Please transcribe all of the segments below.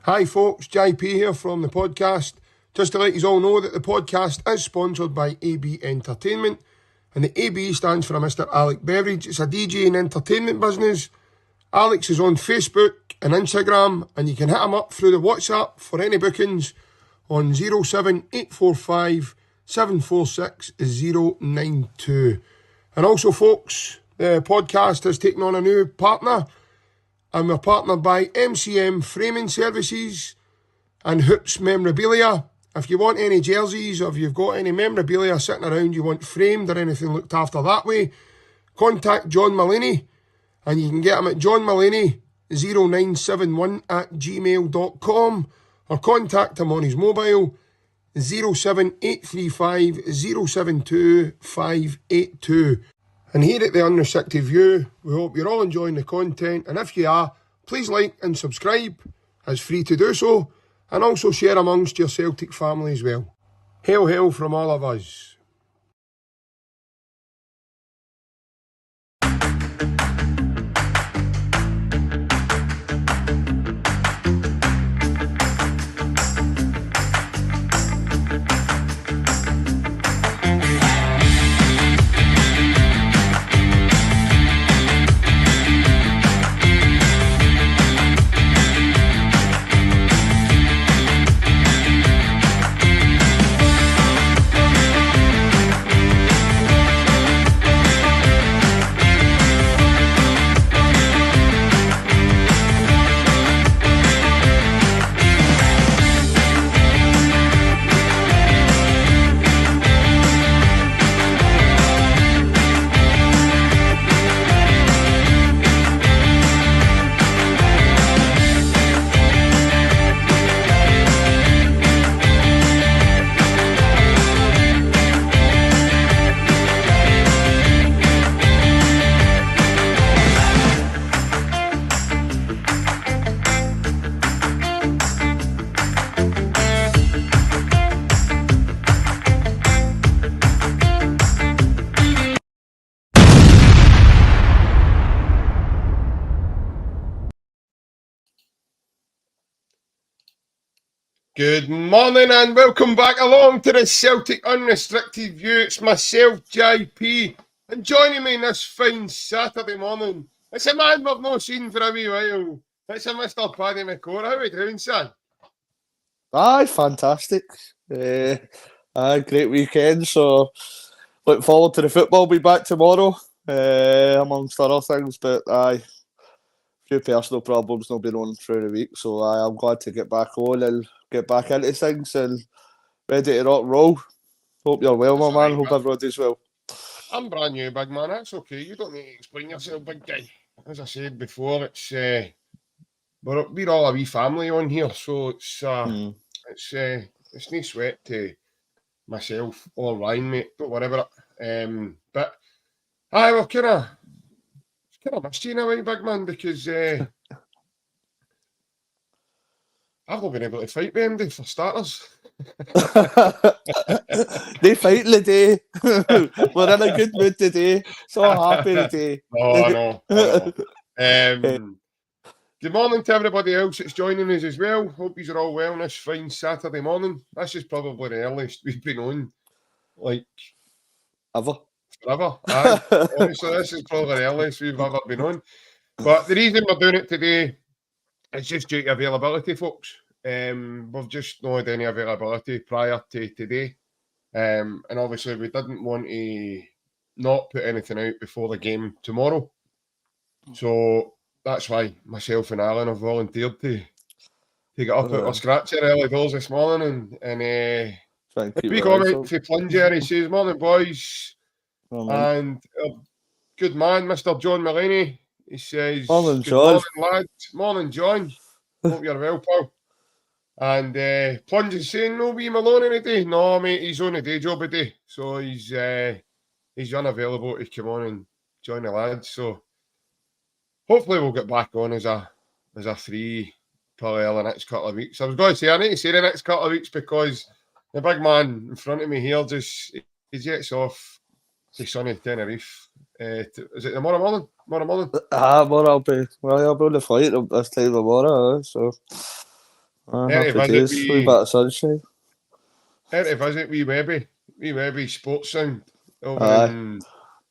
Hi folks, JP here from the podcast. Just to let you all know that the podcast is sponsored by AB Entertainment, and the AB stands for Mr. Alec Beveridge. It's a DJ and entertainment business. Alex is on Facebook and Instagram, and you can hit him up through the WhatsApp for any bookings on 07845 746 092. And also folks, the podcast has taken on a new partner, and we're partnered by MCM Framing Services and Hoops Memorabilia. If you want any jerseys, or if you've got any memorabilia sitting around you want framed or anything looked after that way, contact John Mullaney, and you can get him at johnmullaney0971@gmail.com, or contact him on his mobile 07835 072 582. And here at the Unrestricted View, we hope you're all enjoying the content, and if you are, please like and subscribe. It's free to do so, and also share amongst your Celtic family as well. Hail, hail from all of us. Good morning and welcome back along to the Celtic Unrestricted View. It's myself, JP, and joining me this fine Saturday morning, it's a man we've not seen for a wee while. It's a Mr. Paddy McCora. How are we doing, son? Aye, fantastic. Great weekend. So, look forward to the football. Be back tomorrow, amongst other things. But aye, few personal problems not been on through the week. So I'm glad to get back on and get back into things and ready to rock and roll. Hope you're well, my man. Hope everybody's well. I'm brand new, big man. That's okay. You don't need to explain yourself, big guy. As I said before, it's we're all a wee family on here, so it's no sweat to myself or Ryan, mate. Don't worry about it. But we're kind of missed you in a way, big man, because I've not been able to fight with MD for starters. They fight today. We're in a good mood today. So happy today. No. Good morning to everybody else that's joining us as well. Hope you're all well on this fine Saturday morning. This is probably the earliest we've been on, like, ever. Forever. Honestly, this is probably the earliest we've ever been on. But the reason we're doing it today is just due to availability, folks. We've just not had any availability prior to today. And obviously we didn't want to not put anything out before the game tomorrow. So that's why myself and Alan have volunteered to get up out of scratch early doors this morning and we come out for Plunger. He says, "Morning, boys." And good man, Mr. John Mullaney. He says, "Morning, John." Morning, lads. Morning, John. Hope you're well, pal. And Plunge is saying, "No, we Malone today." No, mate, he's on a day job today, so he's unavailable to come on and join the lads. So hopefully we'll get back on as a three probably the next couple of weeks. I was going to say I need to say the next couple of weeks because the big man in front of me here he jets off to sunny Tenerife. Is it tomorrow morning? Tomorrow I'll be on the flight this time tomorrow. So Happy days. Wee bit of sunshine. Here to visit wee Webby Sports Sound Aye.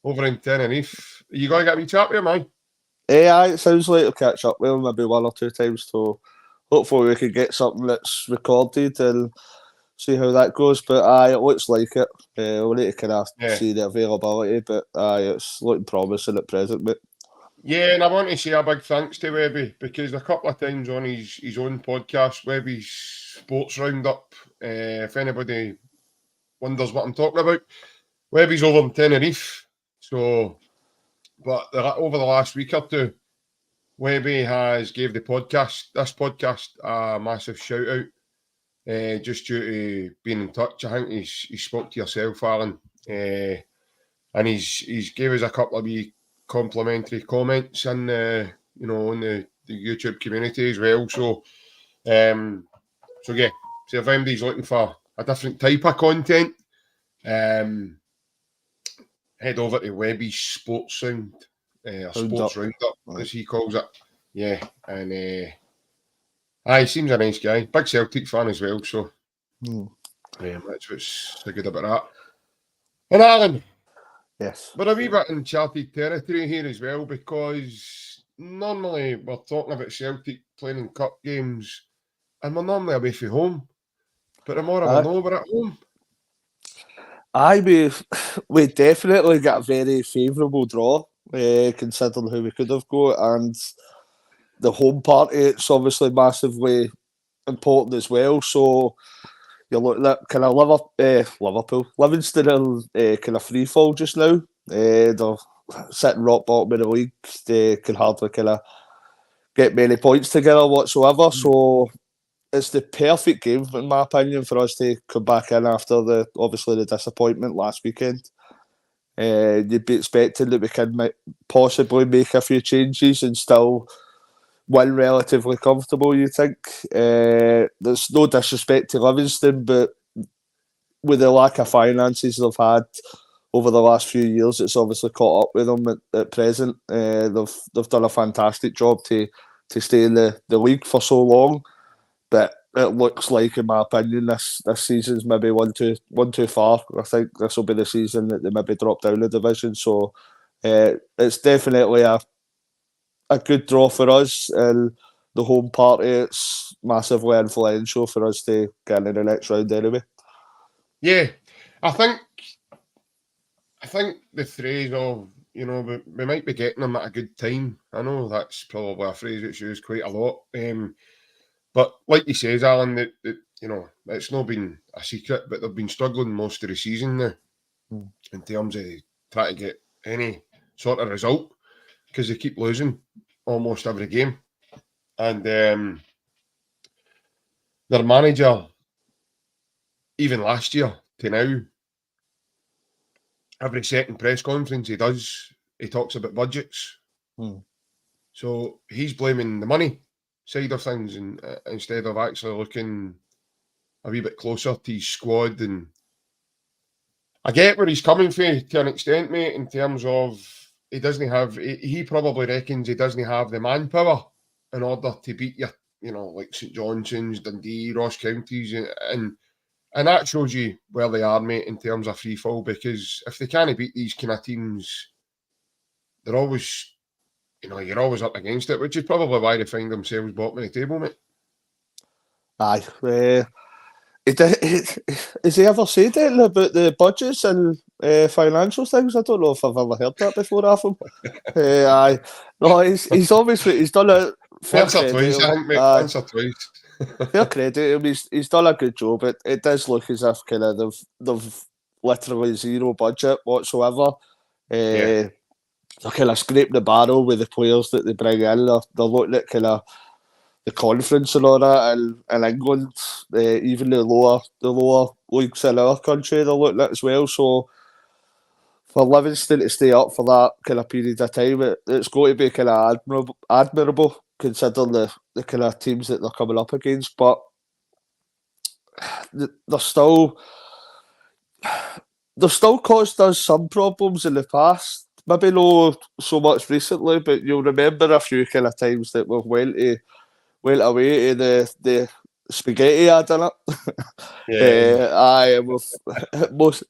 over in Tenerife. Are you going to get me chat with him, man? Aye, it sounds like I'll catch up with him maybe one or two times, so hopefully we can get something that's recorded and see how that goes. But aye, it looks like it. We'll need to kind of see the availability, but aye, it's looking promising at present, mate. Yeah, and I want to say a big thanks to Webby, because a couple of times on his own podcast, Webby's Sports Roundup, if anybody wonders what I'm talking about, Webby's over in Tenerife. So, but over the last week or two, Webby has gave this podcast a massive shout out, just due to being in touch. I think he spoke to yourself, Alan, and he's gave us a couple of wee complimentary comments in the on the YouTube community as well. So yeah. So if anybody's looking for a different type of content, head over to Webby's Sports Sound, or Sports Roundup, as he calls it. Yeah, and he seems a nice guy. Big Celtic fan as well, so that's what's so good about that. And Alan, yes, we're a wee bit in charted territory here as well, because normally we're talking about Celtic playing in cup games, and we're normally away from home. But tomorrow we're at home. Aye, we definitely got a very favourable draw, considering who we could have got, and the home party, it's obviously massively important as well. So you're looking at kind of Liverpool, Livingston are kind of free fall just now. They're sitting rock bottom of the league. They can hardly kind of get many points together whatsoever. So it's the perfect game, in my opinion, for us to come back in after the disappointment last weekend. You'd be expecting that we can possibly make a few changes and still win relatively comfortable, you think. There's no disrespect to Livingston, but with the lack of finances they've had over the last few years, it's obviously caught up with them at present. They've done a fantastic job to stay in the league for so long. But it looks like, in my opinion, this season's maybe one too far. I think this will be the season that they maybe drop down the division. So it's definitely a good draw for us. And the home party, it's massively influential for us to get in the next round anyway. Yeah, I think the phrase of, we might be getting them at a good time. I know that's probably a phrase that's used quite a lot. But like you says, Alan, that it's not been a secret, but they've been struggling most of the season now in terms of trying to get any sort of result, because they keep losing almost every game. And their manager, even last year to now, every second press conference he talks about budgets. So he's blaming the money side of things, and instead of actually looking a wee bit closer to his squad. And I get where he's coming from to an extent, mate, in terms of he probably reckons he doesn't have the manpower in order to beat your, like St Johnstone's, Dundee, Ross Counties, and that shows you where they are, mate, in terms of free fall, because if they can't beat these kind of teams, they're always, you're always up against it, which is probably why they find themselves bottom of the table, mate. Aye. Has he ever said anything about the budgets and financial things? I don't know if I've ever heard that before off him. Aye. No, he's obviously, he's done a fair once or twice, I think, mate. Once or twice. Fair credit. He's done a good job. It does look as if kind of they've literally zero budget whatsoever. They're kind of scraping the barrel with the players that they bring in. They're looking at kind of the conference and all that in England, even the lower leagues in our country they're looking at as well. So for Livingston to stay up for that kind of period of time, it's going to be kind of admirable considering the kind of teams that they're coming up against. But they're still caused us some problems in the past. Maybe not so much recently, but you'll remember a few kind of times that we've went away to the spaghetti ad in it. Yeah. Aye, most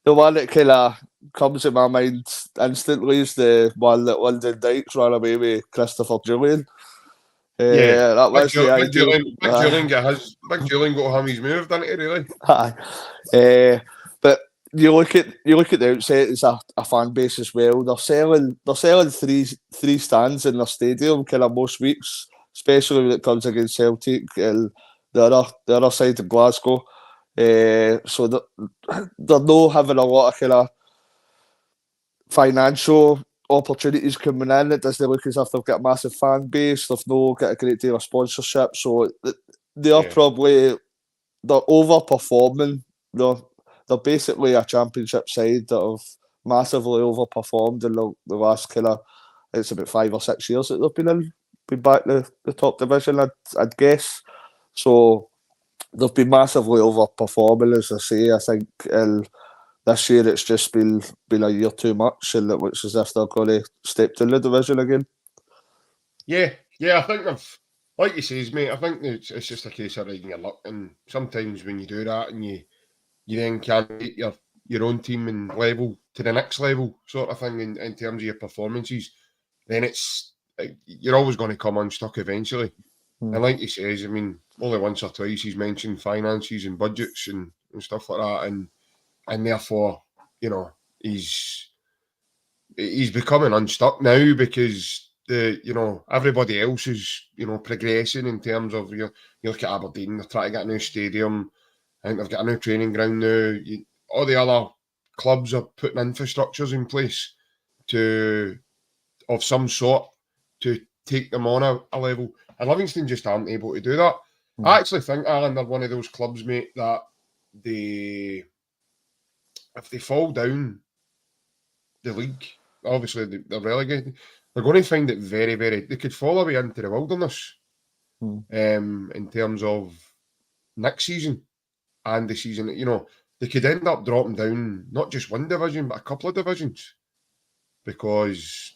the one that kind of comes to my mind instantly is the one that London Dykes ran away with Christopher Julian. Yeah. That was the ideal. Big Julian got him his move, didn't he, really? Aye. But you look at the outset, it's a fan base as well. They're selling three stands in their stadium kind of most weeks, especially when it comes against Celtic and the other side of Glasgow. So they're not having a lot of kind of financial opportunities coming in. It doesn't look as if they've got a massive fan base. They've not got a great deal of sponsorship. So they are probably they're overperforming. They're basically a championship side that have massively overperformed in the last kind of, it's about 5 or 6 years that they've been back to the top division, I'd guess. So they've been massively overperforming, as I say. I think this year it's just been a year too much, and it looks as if they're going to step down the division again. Yeah, I think they've, like you says, mate, I think it's just a case of riding your luck, and sometimes when you do that and you then can't get your own team and level to the next level sort of thing in terms of your performances, then you're always going to come unstuck eventually. And like he says, I mean, only once or twice he's mentioned finances and budgets and stuff like that, and therefore, you know, he's becoming unstuck now because everybody else is progressing in terms of you look at Aberdeen, they're trying to get a new stadium. I think they've got a new training ground now. All the other clubs are putting infrastructures in place of some sort to take them on a level. And Livingston just aren't able to do that. I actually think, Alan, they're one of those clubs, mate, that if they fall down the league, obviously they're relegated, they're going to find it very, very, they could fall away into the wilderness in terms of next season and the season. They could end up dropping down not just one division, but a couple of divisions because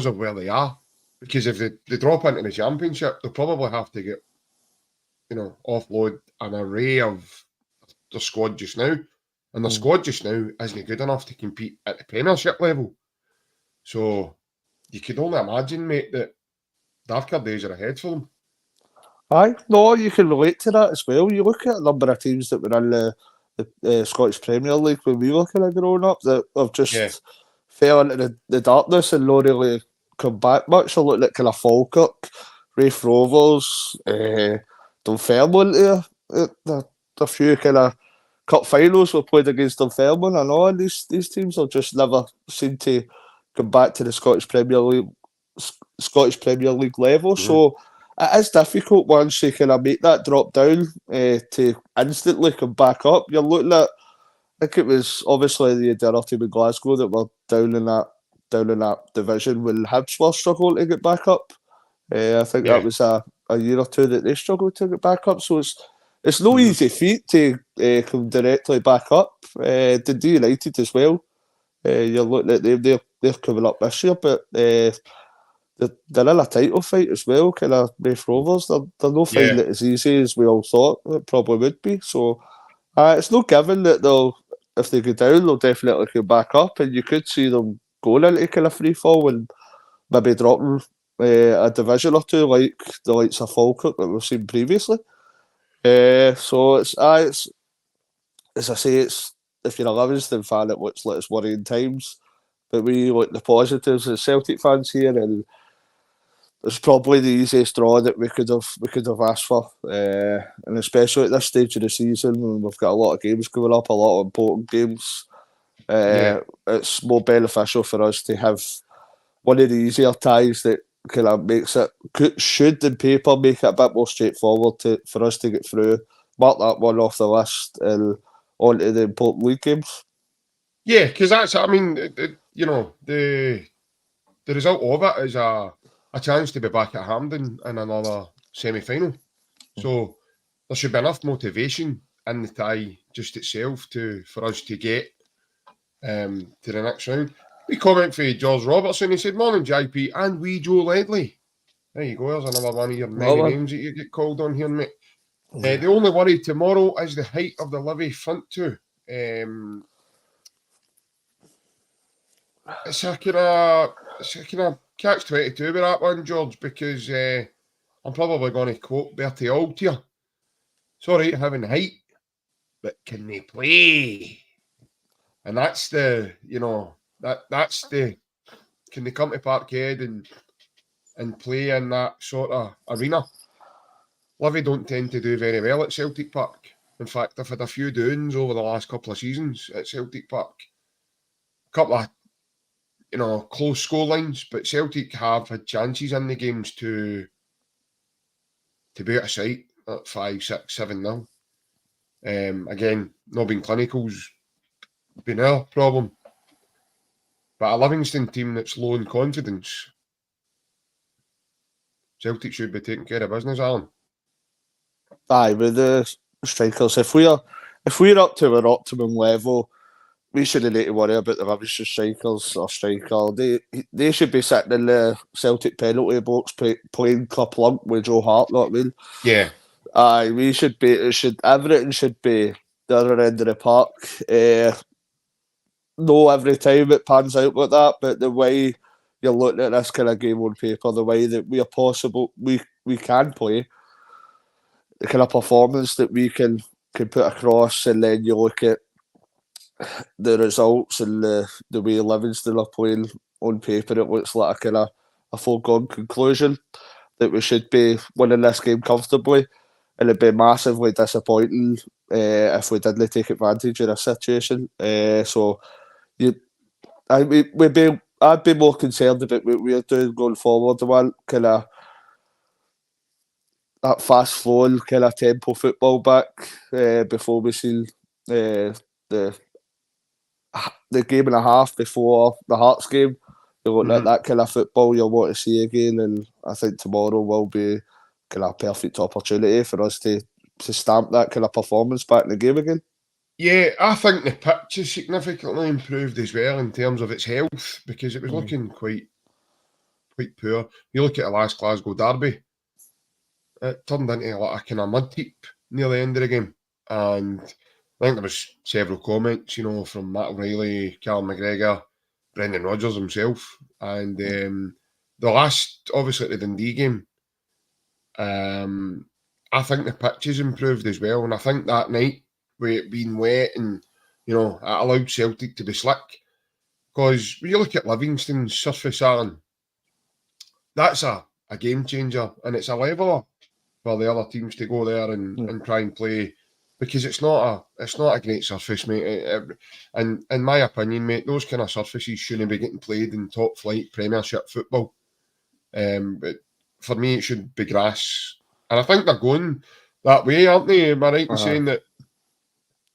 of where they are. Because if they drop into the championship, they'll probably have to get, offload an array of their squad just now. And their squad just now isn't good enough to compete at the Premiership level. So you could only imagine, mate, that darker days are ahead for them. Aye, no, you can relate to that as well. You look at a number of teams that were in the Scottish Premier League when we were kind of growing up that have just fell into the darkness and not really come back much. I looked at kind of Falkirk, Raith Rovers, Dunfermline. A few kind of cup finals were played against Dunfermline and all. These teams have just never seemed to come back to the Scottish Premier League level. So it is difficult once you kind of make that drop down to instantly come back up. You're looking at, I think it was obviously the Adira team in Glasgow that were down in that division when Hibs were struggling to get back up. I think that was a year or two that they struggled to get back up. So it's no easy feat to come directly back up. Dundee United as well. You're looking at them; they're coming up this year, but they're in a title fight as well. Kind of Raith Rovers. They're not finding it as easy as we all thought it probably would be. So it's no given that if they go down, they'll definitely come back up, and you could see them going into kind of free fall and maybe dropping a division or two, like the likes of Falkirk that we've seen previously. So it's as I say, if you're a Livingston fan, it looks like it's worrying times. But we look the positives as Celtic fans here, and it's probably the easiest draw that we could have asked for, and especially at this stage of the season when we've got a lot of games coming up, a lot of important games. It's more beneficial for us to have one of the easier ties that kind of makes it, should in paper make it a bit more straightforward for us to get through, mark that one off the list and on to the important league games. Yeah, because that's, I mean, the result of it is a chance to be back at Hampden in another semi-final. So there should be enough motivation in the tie just itself for us to get to the next round. We comment for George Robertson. He said, "Morning, JP and wee Joe Ledley." There you go. There's another one of your many names that you get called on here, mate. The only worry tomorrow is the height of the Livi front two. It's a kind of catch-22 with that one, George, because I'm probably going to quote Bertie Auld here. It's all right having height, but can they play? And that's the, that's the, can they come to Parkhead and play in that sort of arena? Livi don't tend to do very well at Celtic Park. In fact, I've had a few doings over the last couple of seasons at Celtic Park. A couple of, close score lines, but Celtic have had chances in the games to be out of sight at 5, 6, 7-0. Again, not being clinical's been our problem. But a Livingston team that's low in confidence, Celtic should be taking care of business, Alan. Aye, with the strikers, if we're up to our optimum level, we shouldn't need to worry about the rubbish strikers or striker. They should be sitting in the Celtic penalty box playing club with Joe Hart, know what I mean? Yeah. Aye, everything should be the other end of the park. No, every time it pans out like that, but the way you're looking at this kind of game on paper, the way that we can play, the kind of performance that we can put across, and then you look at the results and the way Livingston are playing on paper, it looks like a kind of a foregone conclusion that we should be winning this game comfortably, and it'd be massively disappointing if we didn't take advantage of this situation. I'd be more concerned about what we're doing going forward. I want kind of that fast flowing kind of tempo football back before we see the game and a half before the Hearts game. You look at that kind of football you'll want to see again, and I think tomorrow will be kind of a perfect opportunity for us to stamp that kind of performance back in the game again. Yeah, I think the pitch is significantly improved as well in terms of its health, because it was looking quite poor. You look at the last Glasgow derby, it turned into a kind of mud heap near the end of the game, and I think there was several comments, from Matt O'Reilly, Callum McGregor, Brendan Rodgers himself, and the last, obviously, the Dundee game, I think the pitch has improved as well, and I think that night, with it being wet and, it allowed Celtic to be slick, because when you look at Livingston's surface, Alan, that's a game changer, and it's a leveller for the other teams to go there and try and play, because it's not a great surface, mate. And in my opinion, mate, those kind of surfaces shouldn't be getting played in top flight Premiership football. But for me, it should be grass, and I think they're going that way, aren't they? Am I right in saying that?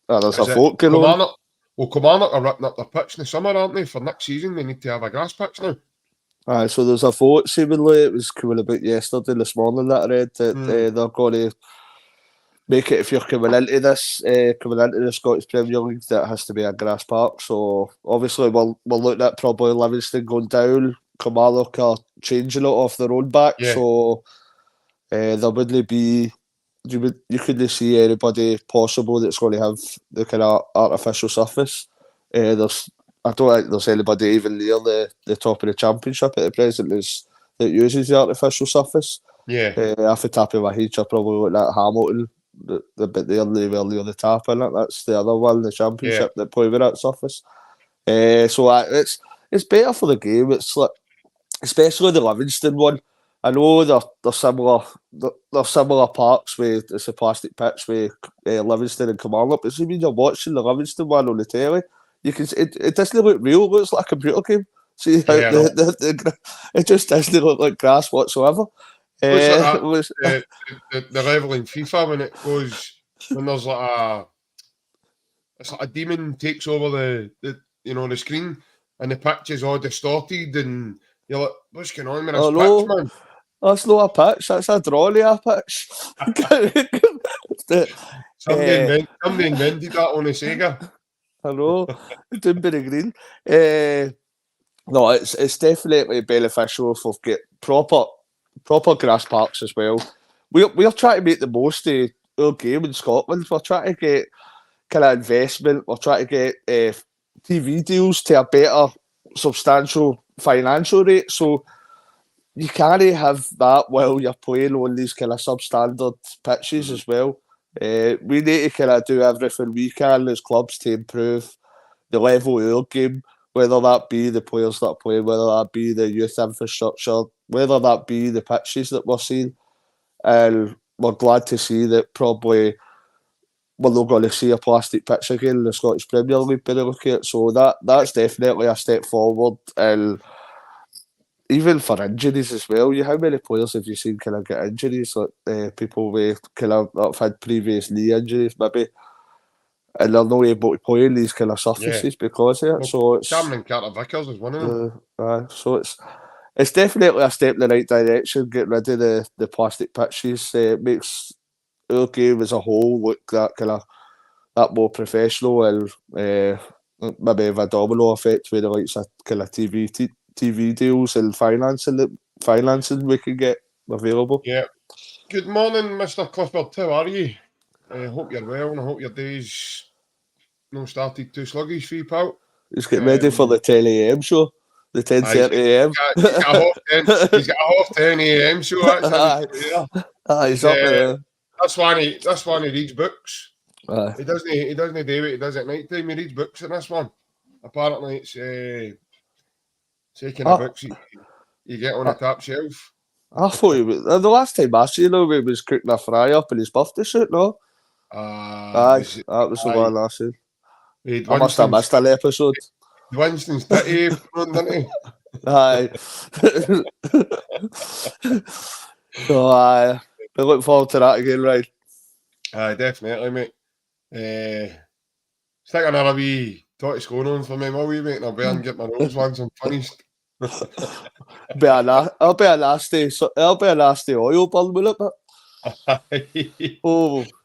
There's a vote going on. Well, Kilmarnock are ripping up their pitch in the summer, aren't they? For next season, they need to have a grass pitch now. So there's a vote, seemingly. It was coming about yesterday, this morning, that I read, that they're going to make it, if you're coming into the Scottish Premier League, that has to be a grass park. So obviously we're looking at probably Livingston going down, Kilmarnock are changing it off their own back. Yeah. So there wouldn't be, you couldn't see anybody possible that's going to have the kind of artificial surface. I don't think there's anybody even near the top of the Championship at the present that uses the artificial surface. Yeah. Off the top of my head, you're probably looking at Hamilton, the bit there near the top in it. That's the other one, the Championship, that play with that surface. So it's better for the game. It's like, especially the Livingston one. I know they're similar. They're similar parks with it's a plastic pitch with Livingston and Kilmarnock. But see, when you're watching the Livingston one on the telly, you can it doesn't look real. It looks like a computer game. See how it just doesn't look like grass whatsoever. The level in FIFA when there's it's like a demon takes over the screen and the pitch is all distorted and you're like, what's going on with this pitch, man? That's not a pitch, that's a drawing of a pitch. Somebody invented that on a Sega. I know, Doombury Green. No, it's definitely beneficial if we've got proper grass parks as well. We're trying to make the most of our game in Scotland. We're trying to get kind of investment. We're trying to get TV deals to a better, substantial financial rate. So you can't have that while you're playing on these kind of substandard pitches as well. We need to kind of do everything we can as clubs to improve the level of our game, whether that be the players that are playing, whether that be the youth infrastructure, whether that be the pitches that we're seeing. And we're glad to see that probably we're not going to see a plastic pitch again in the Scottish Premier League by the look at it. So that's definitely a step forward. And even for injuries as well, how many players have you seen kind of get injuries? Like people with kind of that have had previous knee injuries maybe, and they're not able to play in these kind of surfaces because of it. Well, so it's Cameron Carter-Vickers is one of them. so it's definitely a step in the right direction. Getting rid of the plastic pitches, it makes our game as a whole look that more professional, and maybe have a domino effect with the likes of kind of TV deals and financing we can get available. Yeah. Good morning, Mr. Clifford. How are you? I hope you're well, and I hope your day's not started too sluggish for you, pal. He's getting ready for the 10 a.m. show, the 10:30 a.m. He's got a half 10 a.m. show actually. He's up there. That's why he reads books. He doesn't do it. He does it at night time. He reads books in this one. Apparently, it's taking the books you get on the top shelf. I thought the last time I seen him, he was cooking a fry up in his birthday suit. No, that was the one I seen. I must have missed an episode. Winston's titty, didn't he? Aye. So we look forward to that again, right? Aye, definitely, mate. Stick another wee totty scone on for me, will you, mate? And I'll be and get my nose once I'm finished. I'll be a nasty oil burn with it, but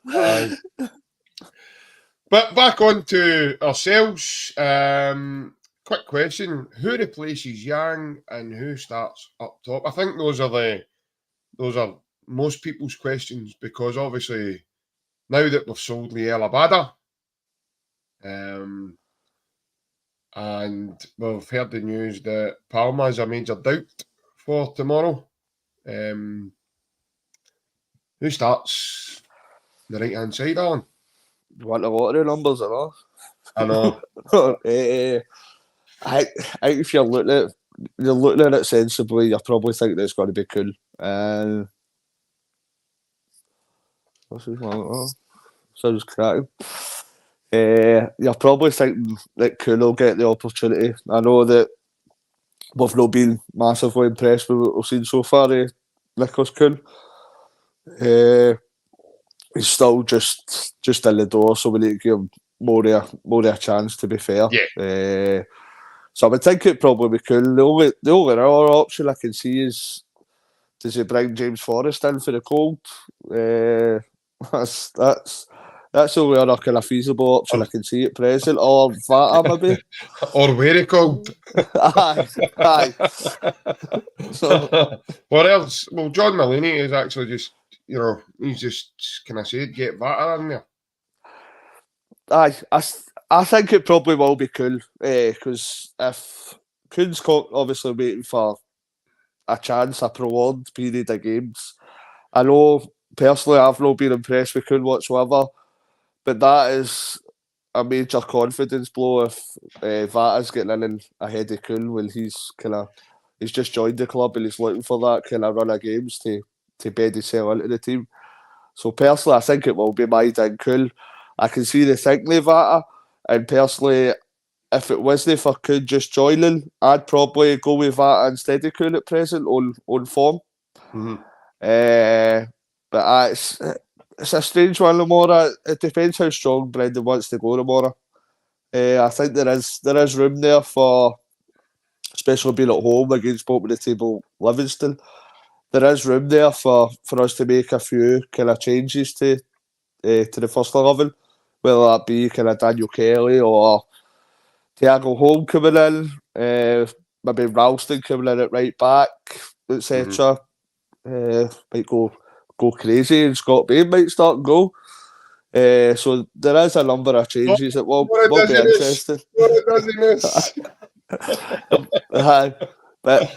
Aye. But back on to ourselves. Quick question: who replaces Yang and who starts up top? I think those are most people's questions, because obviously now that we've sold Liel Abada, and we've heard the news that Palma is a major doubt for tomorrow. Who starts the right hand side, Alan? You want the lottery numbers or not? I know. I think if you're looking at it sensibly, you're probably thinking it's going to be cool. And sounds cracking. You're probably thinking that Kuhn will get the opportunity. I know that we've not been massively impressed with what we've seen so far, Nicholas Kuhn. He's still just in the door, so we need to give him more of a chance, to be fair. Yeah. So I would think it probably be Kuhn. The only other option I can see is, does he bring James Forrest in for the cold? That's the only other kind of feasible option I can see at present. Or Vata maybe. Or very cold. Aye. So, what else? Well, John Mulaney is actually just, he's just kind of said, get Vata in there. Aye, I think it probably will be cool, because if Kuhn's obviously waiting for a chance, a prolonged period of games. I know personally I've not been impressed with Kuhn whatsoever, but that is a major confidence blow if Vata's getting in ahead of Kuhn when he's just joined the club and he's looking for that kind of run of games to bed himself into the team. So personally, I think it will be my ding Kuhn. I can see the thinking of Vata, and personally, if it wasn't for Kuhn just joining, I'd probably go with Vata instead of Kuhn at present on form. Mm-hmm. But it's a strange one tomorrow. It depends how strong Brendan wants to go tomorrow. I think there is room there for, especially being at home against bottom of the table Livingston, there is room there for us to make a few kind of changes to the first 11, whether that be kind of Daniel Kelly or Thiago Holm coming in, maybe Ralston coming in at right back, etc. Might go crazy, and Scott Bain might start and go. So there is a number of changes that will be interesting. But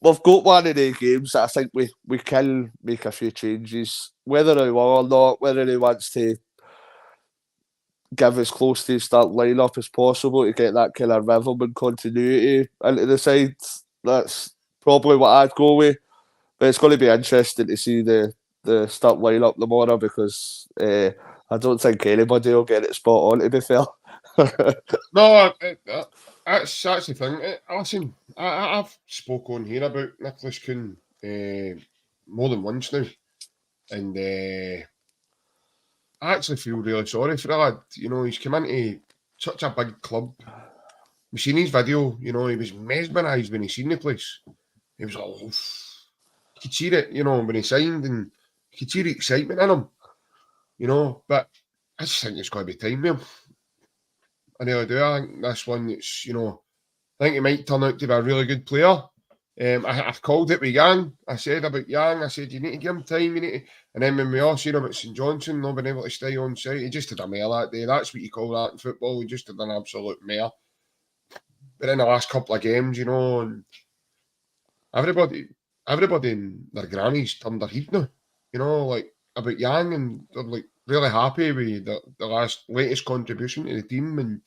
we've got one of the games that I think we can make a few changes, whether he will or not, whether he wants to give as close to his start lineup as possible to get that kind of rhythm and continuity into the side. That's probably what I'd go with. But it's going to be interesting to see the start lineup tomorrow, because I don't think anybody will get it spot on, to be fair. No, that's the thing. Listen, I've spoke on here about Nicholas Kuhn more than once now, and I actually feel really sorry for the lad. You know, he's come into such a big club. We've seen his video, you know, he was mesmerised when he seen the place. He was like, oh, you could see it, you know, when he signed, and you could see the excitement in him, you know. But I just think it's got to be time with him. I really do. I think this one, it's, you know, I think he might turn out to be a really good player. I've called it with Yang. I said about Yang, I said, you need to give him time, you need to. And then when we all seen about St Johnson not being able to stay on site, he just had a mare that day. That's what you call that in football. He just had an absolute mare. But in the last couple of games, you know, and everybody in their grannies turned their head now, you know, like about Yang, and they're like really happy with the latest contribution to the team. And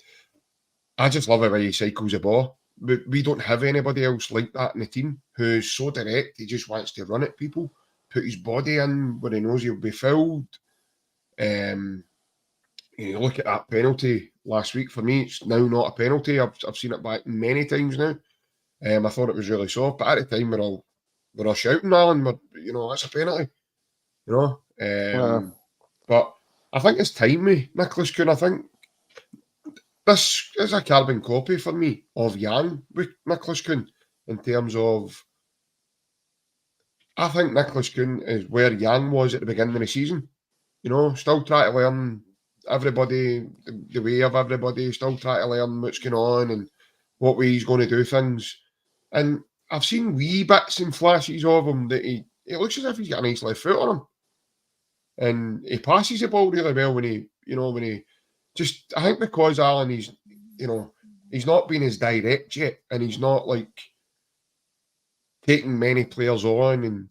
I just love the way he cycles the ball. We don't have anybody else like that in the team who's so direct. He just wants to run at people, put his body in where he knows he'll be filled. You look at that penalty last week. For me, it's now not a penalty. I've seen it back many times now. I thought it was really soft, but at the time we're all shouting, Alan. You know, that's a penalty. You know, but I think it's time with Nicholas Kuhn. I think this is a carbon copy for me of Yang with Nicholas Kuhn in terms of. I think Nicholas Kuhn is where Yang was at the beginning of the season. You know, still trying to learn everybody, the way of everybody, still trying to learn what's going on and what way he's going to do things. And I've seen wee bits and flashes of him that he looks as if he's got a nice left foot on him. And he passes the ball really well when he just, I think because Alan, he's not been as direct yet, and he's not like taking many players on, and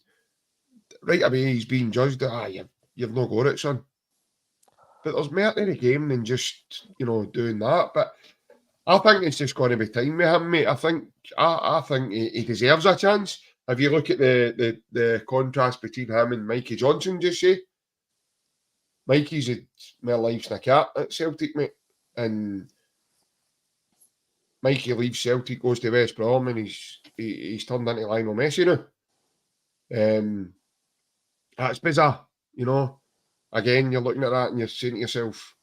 right away he's being judged that, you've not got it, son. But there's more to the game than just, doing that. But I think it's just going to be time with him, mate. I think he deserves a chance. If you look at the contrast between him and Mikey Johnson, just say, Mikey's my life's in a cat at Celtic, mate. And Mikey leaves Celtic, goes to West Brom, and he's turned into Lionel Messi now. That's bizarre, you know. Again, you're looking at that and you're saying to yourself,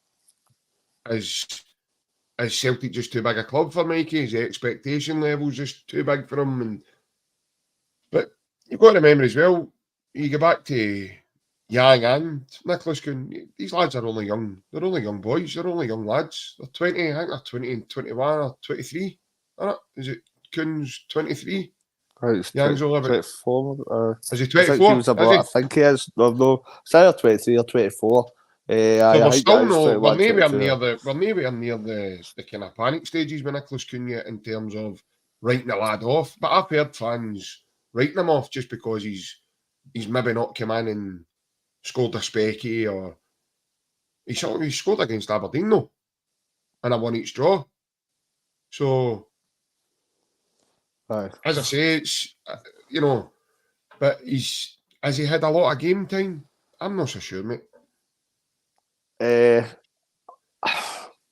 is Celtic just too big a club for Mikey? Is the expectation levels just too big for him? But you've got to remember as well, you go back to Yang and Nicholas Kuhn, these lads are only young. They're only young boys. They're only young lads. They're 20, I think they're 20 and 21 or 23. Is it Kuhn's 23? Right, Yang's only about 24. Is he 24? I think he is. No, it's either 23 or 24. So we're still we're nowhere near the kind of panic stages with Nicholas Kuhn yet in terms of writing the lad off. But I've heard fans writing him off just because he's maybe not come in and scored a specky, or he scored against Aberdeen though, and a 1-1 draw. So, as I say, it's but has he had a lot of game time? I'm not so sure, mate.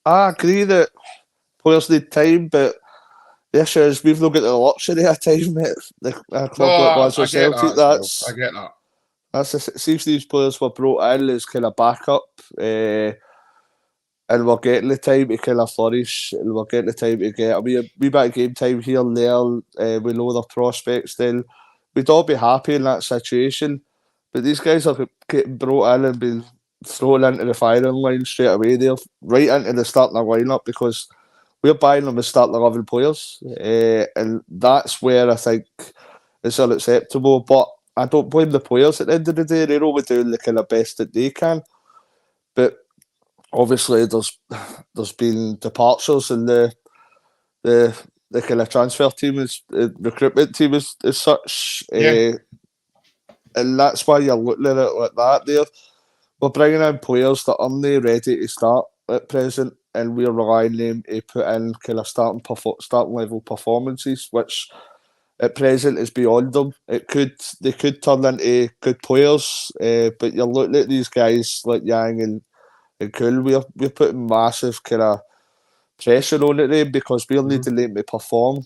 I agree that players need time, but the issue is we've not got the luxury of time, mate. The club that was with Celtic, I get that. It seems these players were brought in as kind of backup, and we're getting the time to kind of flourish, and we're getting the time to get a wee bit of game time here and there. We know their prospects. Then we'd all be happy in that situation. But these guys are getting brought in and being thrown into the firing line straight away. They're right into the starting lineup because we're buying them as starting 11 players, and that's where I think it's unacceptable. But I don't blame the players at the end of the day. They're only doing the kind of best that they can. but obviously there's been departures in the kind of transfer team, recruitment team as such. And that's why you're looking at it like that there. We're bringing in players that aren't ready to start at present, and we're relying on them to put in kind of starting level performances, which at present is beyond them. They could turn into good players, but you're looking at these guys like Yang and Kul. We're putting massive kind of pressure on them because we're needing them to perform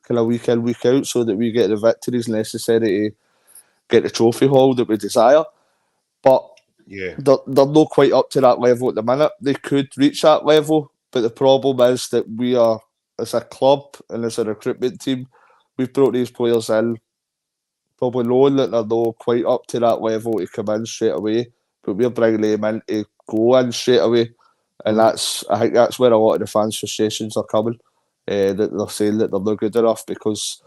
kind of week in, week out, so that we get the victories necessary to get the trophy haul that we desire. But they're not quite up to that level at the minute. They could reach that level, but the problem is that we are, as a club and as a recruitment team, we've brought these players in probably knowing that they're not quite up to that level to come in straight away, but we're bringing them in to go in straight away. And I think that's where a lot of the fans' frustrations are coming, that they're saying that they're not good enough, because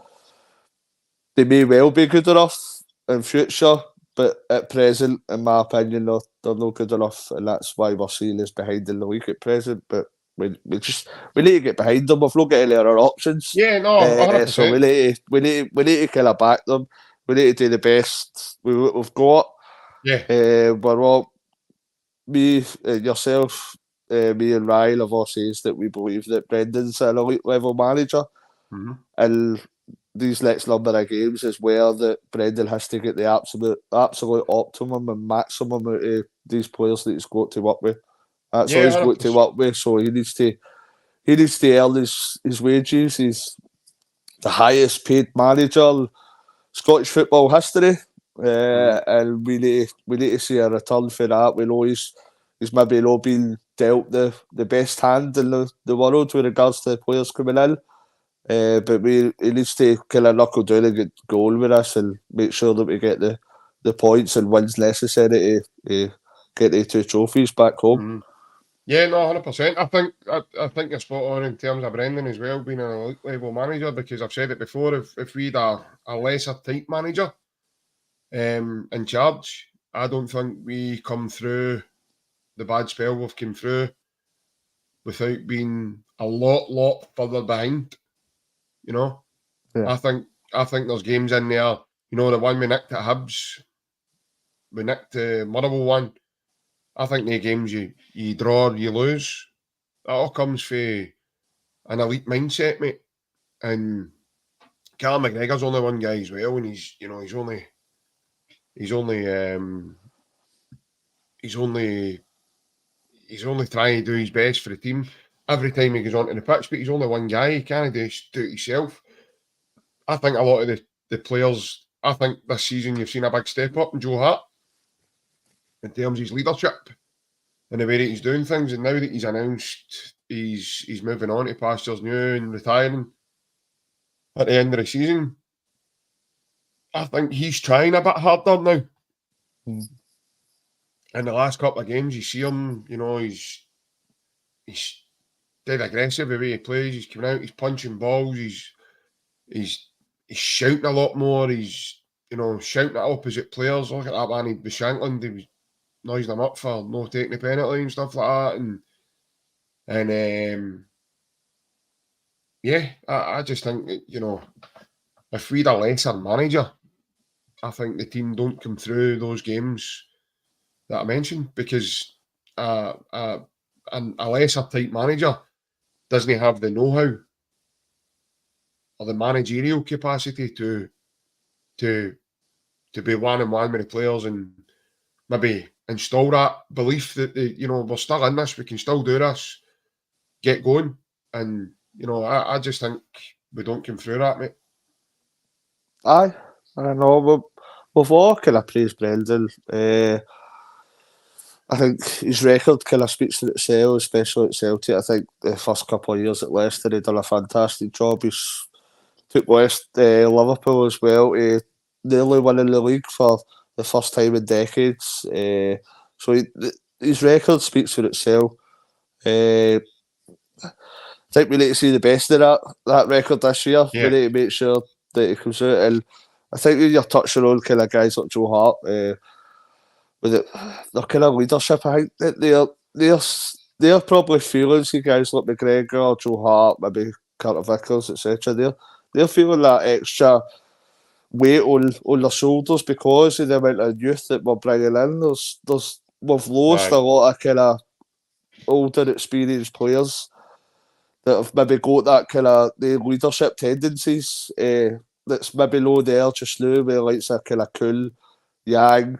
they may well be good enough in future, but at present, in my opinion, they're not good enough, and that's why we're seeing us behind in the league at present. But we need to get behind them. We've not got any other options. Yeah, no, 100%. So we need to kind of back them. We need to do the best with what we've got. Yeah. We're all, me, yourself, me and Ryan have all said that we believe that Brendan's an elite level manager, and these next number of games is where that Brendan has to get the absolute optimum and maximum out of these players that he's got to work with. That's all he's got to work with. So he needs to earn his wages. He's the highest paid manager in Scottish football history, and we need to see a return for that. We know he's maybe not been dealt the best hand in the world with regards to the players coming in. But he needs to kind of knuckle down and get goal with us and make sure that we get the points and wins necessary to get the 2 trophies back home. Yeah, no, 100%. I think you're spot on in terms of Brendan as well, being an elite level manager, because I've said it before, if we'd a lesser type manager in charge, I don't think we come through the bad spell we've come through without being a lot further behind. You know, I think there's games in there. You know, the one we nicked at Hibs, we nicked the Motherwell one. I think the games you draw or you lose, that all comes from an elite mindset, mate. And Callum McGregor's only one guy as well, and he's only trying to do his best for the team every time he goes onto the pitch, but he's only one guy. He can't do it himself. I think a lot of the players, I think this season you've seen a big step up in Joe Hart in terms of his leadership and the way that he's doing things. And now that he's announced he's moving on to pastures new and retiring at the end of the season, I think he's trying a bit harder now. In the last couple of games, you see him, you know, he's dead aggressive the way he plays. He's coming out, he's punching balls, he's shouting a lot more. He's, you know, shouting at opposite players. Look at that man, he was Shankland, he was noising him up for no taking the penalty and stuff like that. And yeah, I just think that, you know, if we'd a lesser manager, I think the team don't come through those games that I mentioned, because a lesser type manager doesn't have the know-how or the managerial capacity to be one-on-one with the players and maybe install that belief that you know, we're still in this, we can still do this, get going. And you know, I just think we don't come through that, mate. Aye, I know. We've all kind of praised Brendan. I think his record kind of speaks for itself, especially at Celtic. I think the first couple of years at Leicester, he done a fantastic job. He's took Liverpool as well to nearly winning the league for the first time in decades. So his record speaks for itself. I think we need to see the best of that record this year. Yeah. We need to make sure that it comes out. And I think you're touching on kind of guys like Joe Hart. with it, their kind of leadership. I think that they're probably feeling, see guys like McGregor, Joe Hart, maybe Carter Vickers, etc. They're feeling that extra weight on their shoulders because of the amount of youth that we're bringing in. We've lost a lot of kind of older, experienced players that have maybe got that kind of the leadership tendencies that's maybe low there just now, where like a kind of cool, Yang,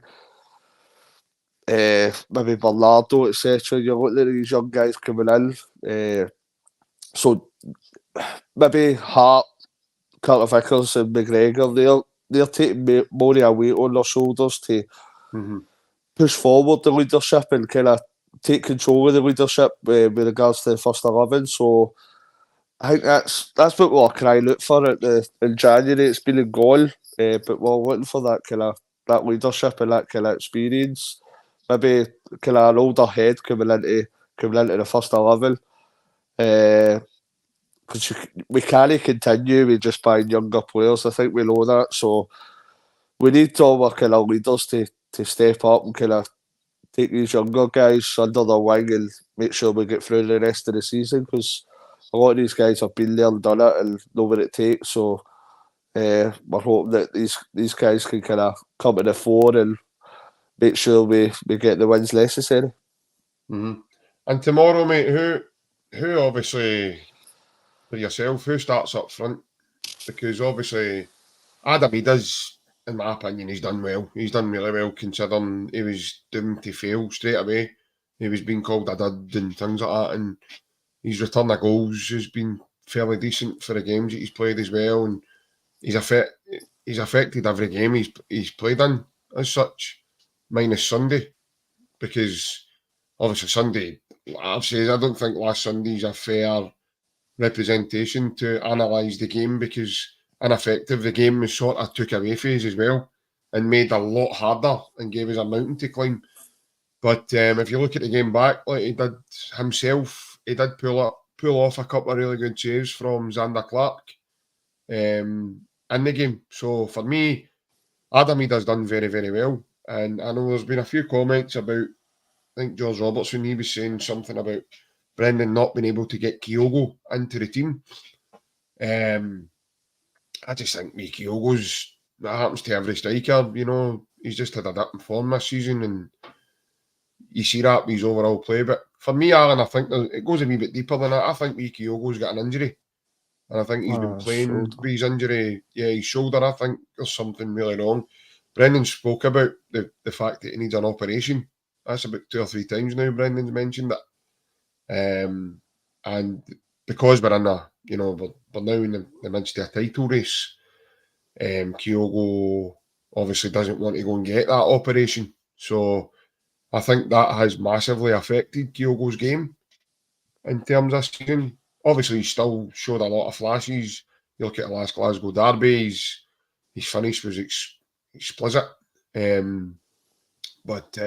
maybe Bernardo, etc. You're looking at these young guys coming in. So maybe Hart, Carter Vickers and McGregor, they're taking more of a weight on their shoulders to push forward the leadership and kind of take control of the leadership with regards to the first 11. So I think that's what we're crying out for in January. It's been a goal, but we're looking for that kind of that leadership and that kind of experience. Maybe kind of an older head coming into the first 11. Because we can't continue with just buying younger players. I think we know that. So we need all our kind of leaders to step up and kind of take these younger guys under their wing and make sure we get through the rest of the season, because a lot of these guys have been there and done it and know what it takes. So we're hoping that these guys can kind of come to the fore and make sure we get the wins necessary. Mm-hmm. And tomorrow, mate, who obviously, for yourself, who starts up front? Because obviously Adam, he does, in my opinion, he's done well. He's done really well considering he was doomed to fail straight away. He was being called a dud and things like that, and his return of goals has been fairly decent for the games that he's played as well, and he's affected every game he's played in as such, minus Sunday, because obviously Sunday, I've said I don't think last Sunday's a fair representation to analyse the game, because ineffective the game was sort of took away from us as well and made a lot harder and gave us a mountain to climb. But if you look at the game back, like he did himself, he did pull off a couple of really good saves from Xander Clark in the game. So for me, Adam, he does done very, very well. And I know there's been a few comments about, I think George Robertson, he was saying something about Brendan not being able to get Kyogo into the team. I just think Kyogo's, that happens to every striker, you know, he's just had a dip in form this season, and you see that with his overall play. But for me, Alan, I think it goes a wee bit deeper than that. I think Kyogo's got an injury, and I think he's been playing with his injury. Yeah, his shoulder, I think there's something really wrong. Brendan spoke about the fact that he needs an operation. That's about 2 or 3 times now Brendan's mentioned it. And because we're in we're now in the midst of a title race, Kyogo obviously doesn't want to go and get that operation. So I think that has massively affected Kyogo's game in terms of season. Obviously, he still showed a lot of flashes. You look at the last Glasgow derby, his finish was explicit. But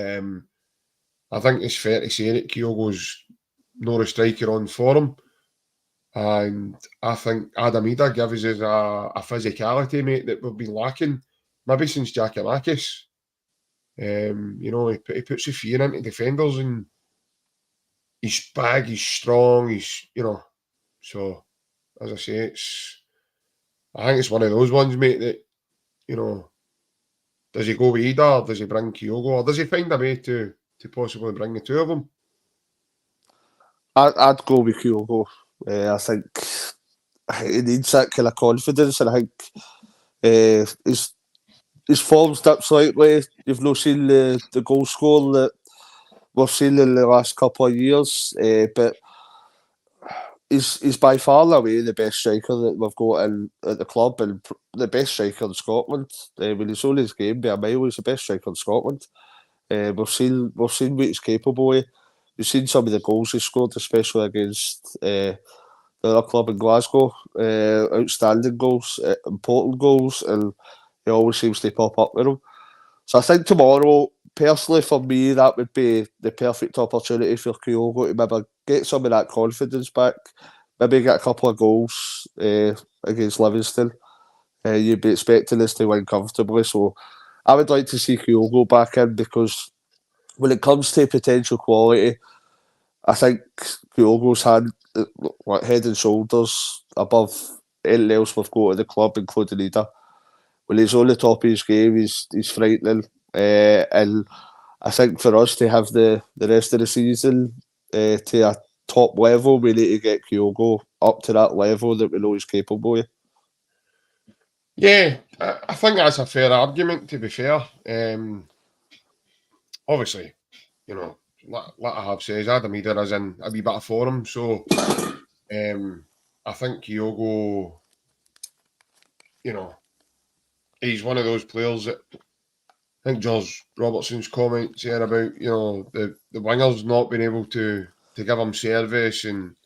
I think it's fair to say that Kyogo's not a striker on form. And I think Adam Ida gives us a physicality, mate, that we've been lacking maybe since Giakoumakis. He puts the fear into defenders, and he's big, he's strong, so as I say, I think it's one of those ones, mate, that, does he go with Ida, or does he bring Kyogo, or does he find a way to possibly bring the two of them? I'd go with Kyogo. I think he needs that kind of confidence, and I think his form's dipped slightly. You've not seen the goal score that we've seen in the last couple of years, but he's by far and away the best striker that we've got at the club, and the best striker in Scotland. When he's on his game by a mile, he's the best striker in Scotland. We've seen what he's capable of. We've seen some of the goals he scored, especially against the other club in Glasgow. Outstanding goals, important goals, and he always seems to pop up with them. So I think tomorrow, personally for me, that would be the perfect opportunity for Kyogo to maybe get some of that confidence back, maybe get a couple of goals against Livingston. You'd be expecting us to win comfortably. So I would like to see Kyogo back in, because when it comes to potential quality, I think Kyogo's head and shoulders above anything else we've got at the club, including Ida. When he's on the top of his game, he's frightening. And I think for us to have the rest of the season to a top level, we need to get Kyogo up to that level that we know he's capable of. Yeah, I think that's a fair argument, to be fair. Obviously, you know, like I have says, Adam Eder is in a wee bit of form, so I think Kyogo, you know, he's one of those players that I think George Robertson's comments here about, you know, the wingers not being able to give him service, and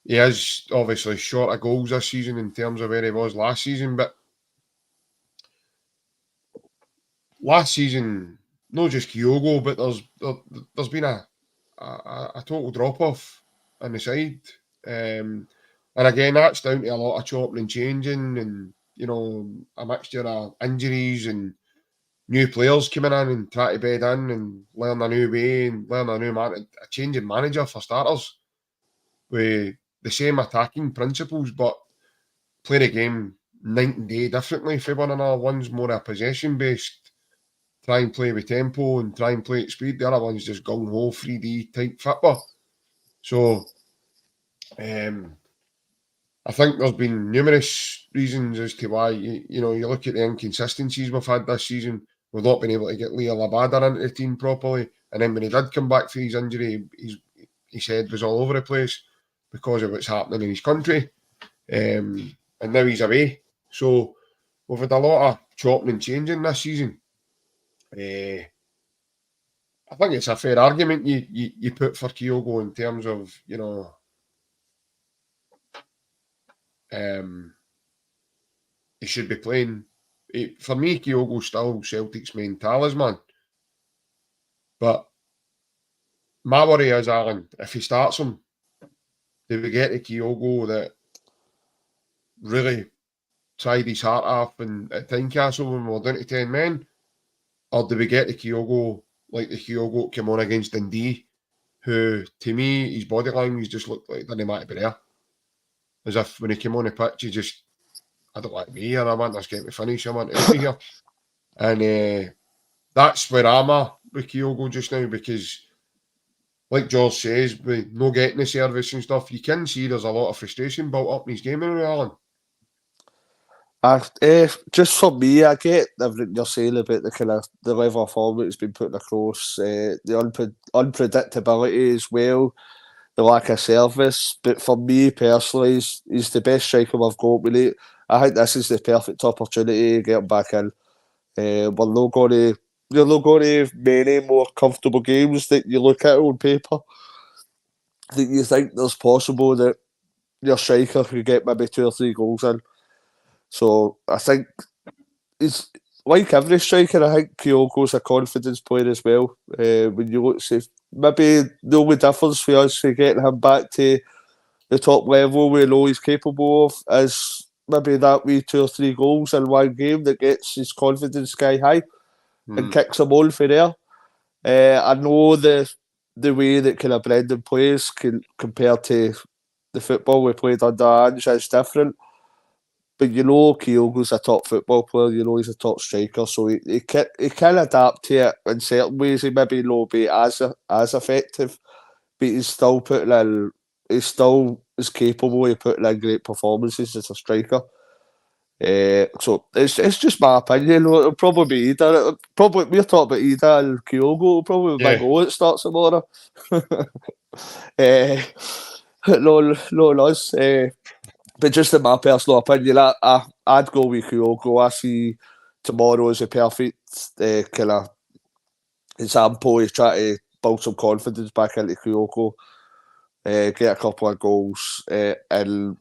he is obviously short of goals this season in terms of where he was last season, but last season, not just Kyogo, but there's been a total drop off on the side, and again that's down to a lot of chopping and changing, and you know, a mixture of injuries and new players coming in and try to bed in and learn a new way and learn a changing manager for starters, with the same attacking principles, but play the game night and day differently for one another. One's more a possession based, try and play with tempo and try and play at speed. The other one's just gung ho 3D type football. So I think there's been numerous reasons as to why you look at the inconsistencies we've had this season. We've not been able to get Leah Labada into the team properly, and then when he did come back from his injury, his head was all over the place because of what's happening in his country, and now he's away. So we've had a lot of chopping and changing this season. I think it's a fair argument you put for Kyogo in terms of, you know, he should be playing. For me, Kyogo's still Celtic's main talisman. But my worry is, Alan, if he starts him, do we get a Kyogo that really tried his heart off and at Tynecastle when we were down to 10 men? Or do we get the Kyogo like the Kyogo that came on against Dundee, who, to me, his body language just looked like didn't matter to be there? As if when he came on the pitch, he just, I don't want to be here, I want this game to finish, I want to be here. And that's where I'm at with Kyogo just now, because, like George says, with no getting the service and stuff, you can see there's a lot of frustration built up in his game in Alan. Just for me, I get everything you're saying about the level of form that's been put across, the unpredictability as well, the lack of service. But for me personally, he's the best striker we've got. I think this is the perfect opportunity to get him back in. You're not going to have many more comfortable games that you look at on paper that you think there's possible that your striker could get maybe 2 or 3 goals in. So I think it's like every striker. I think Kyogo's a confidence player as well. When you look, say, maybe the only difference for us for getting him back to the top level we know he's capable of is maybe that wee 2 or 3 goals in one game that gets his confidence sky high and kicks him on for there. I know the way that kind of Brendan plays compared to the football we played under Ange is different. But you know Kyogo's a top football player, you know he's a top striker, so he can adapt to it in certain ways. He maybe not be as effective, but he's still is capable of putting in great performances as a striker. So it's just my opinion. It'll probably be either. Probably we're talking about Ida and Kyogo. It'll probably be my goal that starts tomorrow. Not us. But just in my personal opinion, I'd go with Kyogo. I see tomorrow as a perfect kind of example. He's trying to build some confidence back into Kyogo, get a couple of goals, and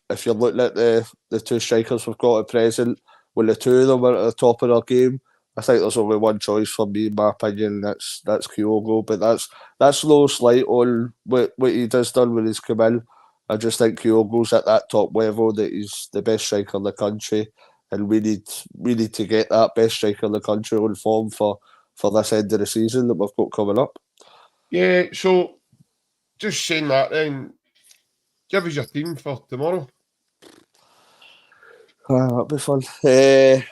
if you're looking at the 2 strikers we've got at present, when the 2 of them are at the top of their game, I think there's only one choice for me, in my opinion, and that's Kyogo. But that's no slight on what he does done when he's come in. I just think Kyogo's at that top level that he's the best striker in the country, and we need to get that best striker in the country on form for for this end of the season that we've got coming up. Yeah, so just saying that then, give us your team for tomorrow. That'll be fun. I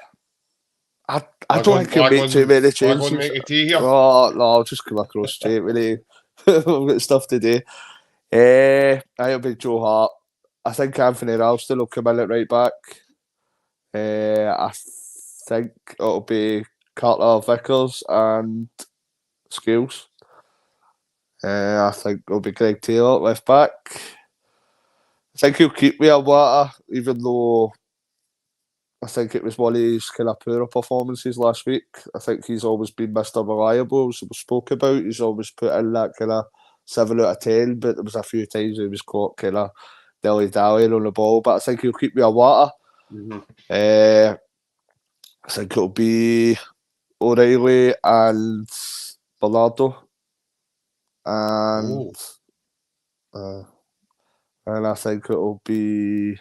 don't think he'll make too many changes. Make a tea here. Oh, no, I'll just come across straight with you. We've got stuff to do. It'll be Joe Hart. I think Anthony Ralston will come in at right back. I think it'll be Carter Vickers and Scales. I think it'll be Greg Taylor at left back. I think he'll keep Will Water, even though I think it was one of his kind of poorer performances last week. I think he's always been Mr. Reliable, as we spoke about. He's always put in that kind of 7 out of 10, but there was a few times he was caught kind of dilly-dallying on the ball. But I think he'll keep Will Water. I think it'll be O'Reilly and Bernardo. And I think it'll be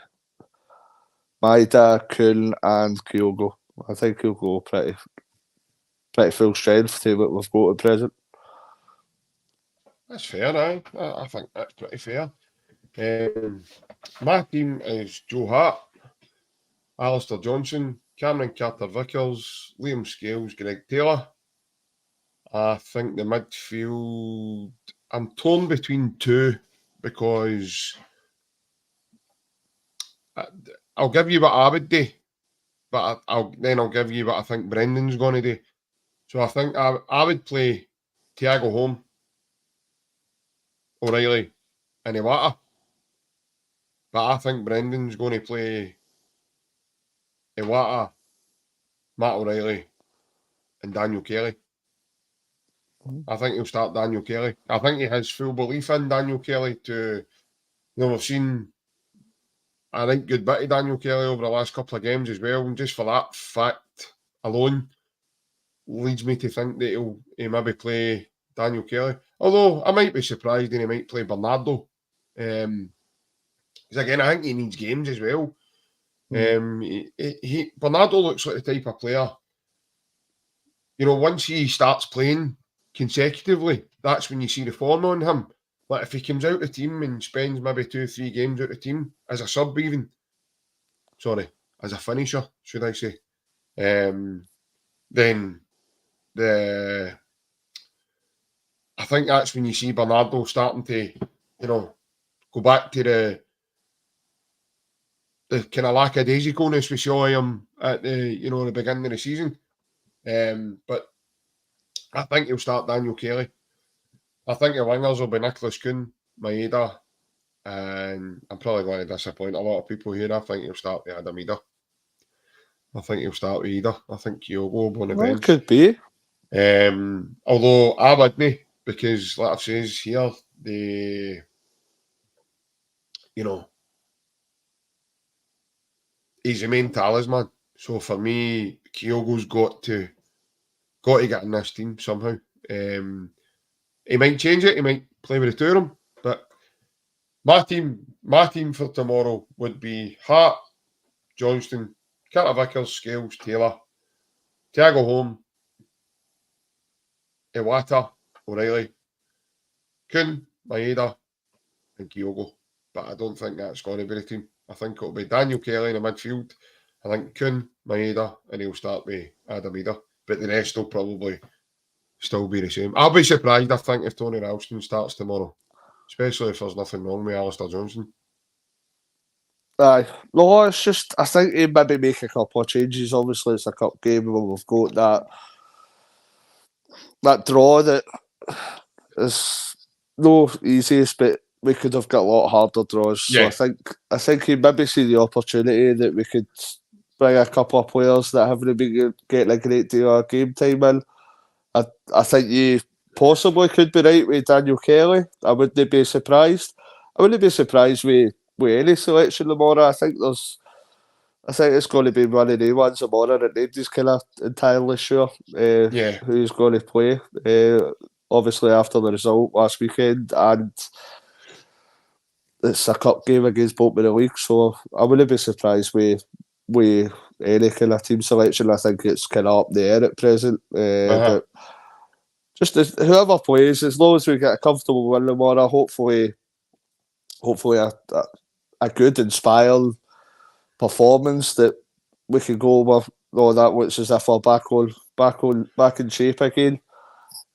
Maida, Kuhn and Kyogo. I think he'll go pretty full strength to what we've got at present. That's fair, aye. I think that's pretty fair. My team is Joe Hart, Alistair Johnson, Cameron Carter-Vickers, Liam Scales, Greg Taylor. I think the midfield, I'm torn between two because I'll give you what I would do, but I'll give you what I think Brendan's going to do. So I think I would play Thiago Home, O'Reilly and Iwata. But I think Brendan's going to play Iwata, Matt O'Reilly and Daniel Kelly. I think he'll start Daniel Kelly. I think he has full belief in Daniel Kelly we've seen a right good bit of Daniel Kelly over the last couple of games as well. And just for that fact alone leads me to think that he'll maybe play Daniel Kelly. Although I might be surprised and he might play Bernardo. Because again, I think he needs games as well. Bernardo looks like the type of player, once he starts playing consecutively, that's when you see the form on him. Like if he comes out of the team and spends maybe 2-3 games out of the team as a sub as a finisher, should I say, then I think that's when you see Bernardo starting to, go back to the kind of lackadaisicalness we saw him at the beginning of the season. But I think he'll start Daniel Kelly. I think the wingers will be Nicholas Kuhn, Maeda, and I'm probably going to disappoint a lot of people here. I think he'll start with Adam Ida. I think Kyogo will be on the bench. Could be. Although I wouldn't, because like I've said here, he's the main talisman. So for me, Kyogo's got to get in this team somehow. He might change it. He might play with the two of them. But my team for tomorrow would be Hart, Johnston, Carter-Vickers, Scales, Taylor, Thiago Home, Iwata, O'Reilly, Kuhn, Maeda, and Kyogo. But I don't think that's going to be the team. I think it'll be Daniel Kelly in the midfield. I think Kuhn, Maeda, and he'll start with Adam Ida. But the rest will probably still be the same. I'll be surprised, I think, if Tony Ralston starts tomorrow. Especially if there's nothing wrong with Alistair Johnson. Aye. No, it's just, I think he maybe make a couple of changes. Obviously, it's a cup game where we've got that draw that is no easiest, but we could have got a lot harder draws. Yeah. So I think he maybe see the opportunity that we could bring a couple of players that haven't been getting a great deal of game time in. I think you possibly could be right with Daniel Kelly. I wouldn't be surprised. I wouldn't be surprised with any selection tomorrow. I think it's going to be one of the ones tomorrow that nobody's kind of entirely sure who's going to play. Obviously, after the result last weekend, and it's a cup game against bottom of the league, so I wouldn't be surprised with any kind of team selection. I think it's kind of up there at present. But just whoever plays, as long as we get a comfortable win tomorrow, hopefully a good, inspiring performance that we can go with all that, which is if we're back in shape again.